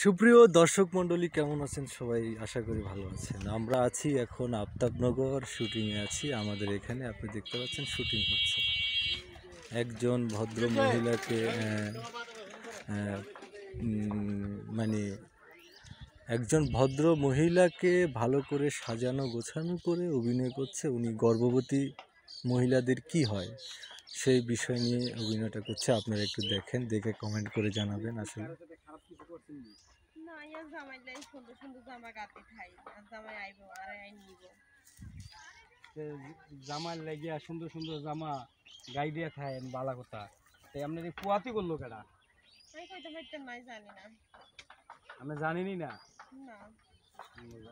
সুপ্রিয় দর্শক মণ্ডলী, কেমন আছেন সবাই? আশা করি ভালো আছেন। আমরা আছি এখন আফতাবনগর, শুটিংয়ে আছি। আমাদের এখানে আপনি দেখতে পাচ্ছেন শুটিং হচ্ছে। একজন ভদ্র মহিলাকে মানে একজন ভদ্র মহিলাকে ভালো করে সাজানো গোছানো করে অভিনয় করছে। উনি গর্ভবতী মহিলাদের কি হয় সেই বিষয় নিয়ে অভিনয়টা করছে। আপনারা একটু দেখেন, দেখে কমেন্ট করে জানাবেন। আসলে জামার লাগিয়া সুন্দর সুন্দর জামা গাই দিয়ে থাকেন বালা কথা। তাই আপনার এই পুয়াতি করলো কেডা? আমরা জানিনি না।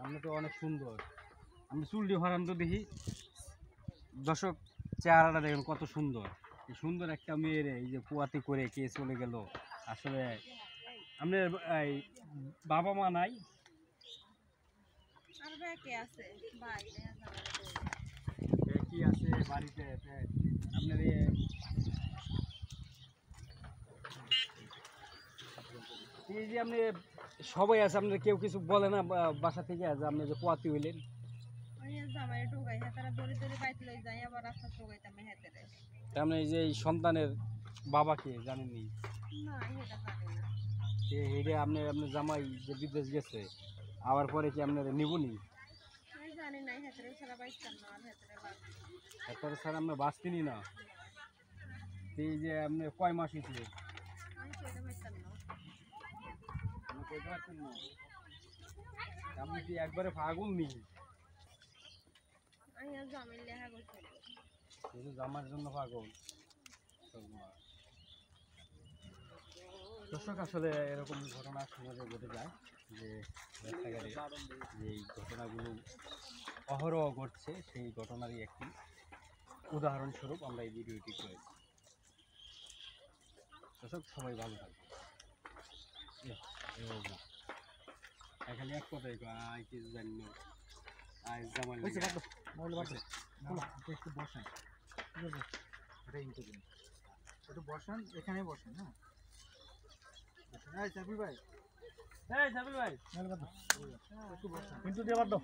আপনি তো অনেক সুন্দর। আমি চুলটি হরান তো দেখি। দর্শক চেহারাটা দেখেন কত সুন্দর। এই সুন্দর একটা মেয়ের এই যে পুয়াতি করে কে চলে গেল। আসলে আপনার এই বাবা মা নাই? কি আছে বাড়িতে আপনার এই যে আপনি সবাই আছে, আপনার কেউ কিছু বলে না বাসা থেকে যে আপনি যে পোয়াতি হইলেন? আপনি এই যে এই সন্তানের বাবাকে জানেননি? আপনি আপনার জামাই যে বিদেশ গেছে আবার পরে কি আপনার নিবনি? স্যার আমরা বাঁচতিনি না। এই যে আপনি কয় মাস হয়েছিল? আপনি কি একবারে পাগল নি? জামার জন্য পাগল। দর্শক আসলে এরকম ঘটনা সমাজে ঘটে যায় যে রাস্তাঘাটে যে ঘটনাগুলো অহরহ ঘটছে, সেই ঘটনারই একটি উদাহরণস্বরূপ আমরা এই ভিডিওটি করেছি। দর্শক সবাই ভালো থাকবে। এখানে এক কথাই কিছু জানি না। একটু বসান, এখানে বসেন। হ্যাঁ সাবির ভাই, সাবির ভাই একটু বসান, কিন্তু দেবার দাও।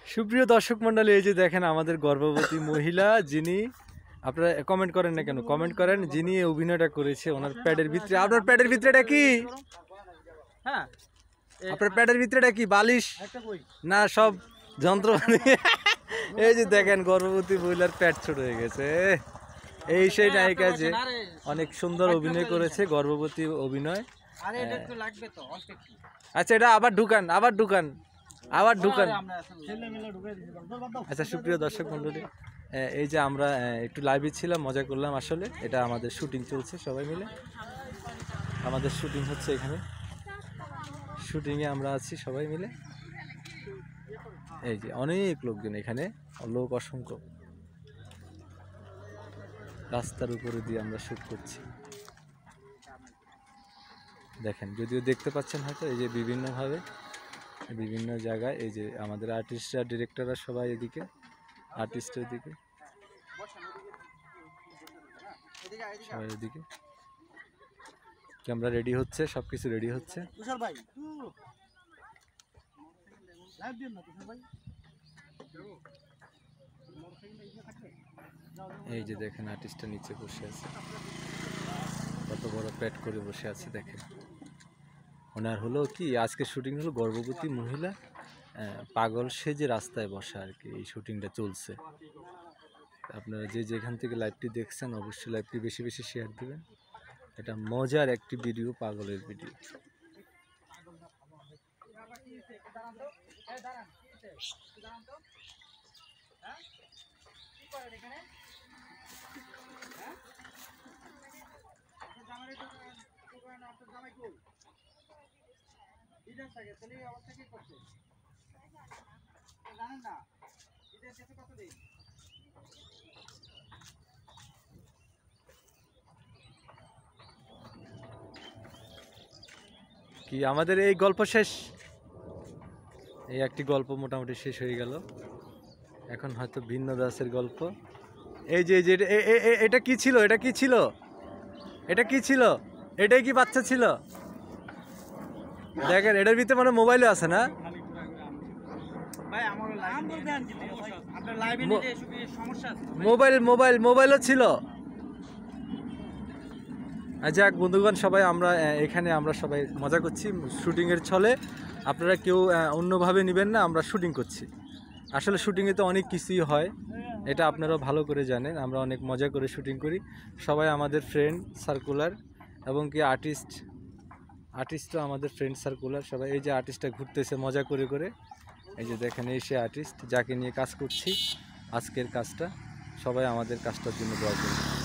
সুপ্রিয় দর্শক মণ্ডলী, এই যে দেখেন আমাদের গর্ভবতী মহিলা, যিনি আপনারা কমেন্ট করেন না কেন, কমেন্ট করেন, যিনি অভিনয়টা করেছে ওনার প্যাডের ভিতরে। আপনার প্যাডের ভিতরেটা কি? হ্যাঁ, আপনার প্যাডের ভিতরেটা কি বালিশ না সব যন্ত্র? এই যে দেখেন গর্ভবতী মহিলার প্যাড ছোট হয়ে গেছে। এই সেই নায়িকা যে অনেক সুন্দর অভিনয় করেছে, গর্ভবতী অভিনয়। আচ্ছা, এটা আবার ঢুকান, আবার ঢুকান, আবার ঢুকান। আচ্ছা সুপ্রিয় দর্শক মণ্ডলী, এই যে আমরা একটু লাইভে ছিলাম, মজা করলাম। আসলে এটা আমাদের শুটিং চলছে, সবাই মিলে আমাদের শুটিং হচ্ছে এখানে। শুটিংয়ে আমরা আছি সবাই মিলে। এই যে অনেক লোকজন এখানে, লোক অসংখ্য। রাস্তার উপরে দিয়ে আমরা শুট করছি, দেখেন, যদিও দেখতে পাচ্ছেন হয়তো। এই যে বিভিন্নভাবে বিভিন্ন জায়গায়, এই যে আমাদের আর্টিস্টরা, ডিরেক্টররা সবাই এদিকে, আর্টিস্টের দিকে, সবাই এদিকে। ক্যামেরা রেডি হচ্ছে, সবকিছু রেডি হচ্ছে। এই যে দেখেন আর্টিস্টটা নিচে বসে আছে, কত বড় প্যাড করে বসে আছে দেখেন। ওনার হলো কি, আজকে শুটিং হলো গর্ভবতী মহিলা পাগল সেজে রাস্তায় বসা আর কি। এই শুটিংটা চলছে। আপনারা যে যেখান থেকে লাইভটি দেখছেন অবশ্যই লাইভটি বেশি বেশি শেয়ার দিবেন। এটা মজার একটি ভিডিও, পাগলের ভিডিও। কি আমাদের এই গল্প শেষ? এই একটি গল্প মোটামুটি শেষ হয়ে গেল। এখন হয়তো ভিন্ন দাসের গল্প। এই যে এটা কি ছিল? এটা কি ছিল? এটা কি ছিল? এটাই কি বাচ্চা ছিল? দেখেন এটার ভিতরে মানে মোবাইলও আছে না? মোবাইলও ছিল। যাক বন্ধুগণ, সবাই আমরা এখানে আমরা সবাই মজা করছি শুটিংয়ের ছলে। আপনারা কেউ অন্যভাবে নেবেন না, আমরা শুটিং করছি। আসলে শুটিংয়ে তো অনেক কিছুই হয়, এটা আপনারাও ভালো করে জানেন। আমরা অনেক মজা করে শুটিং করি, সবাই আমাদের ফ্রেন্ড সার্কুলার, এবং কি আর্টিস্টও আমাদের ফ্রেন্ড সার্কুলার সবাই। এই যে আর্টিস্টটা ঘুরতেছে মজা করে করে, এই যে দেখেন এই সে আর্টিস্ট যাকে নিয়ে কাজ করছি আজকের কাজটা। সবাই আমাদের কাজটার জন্য দোয়া করুন।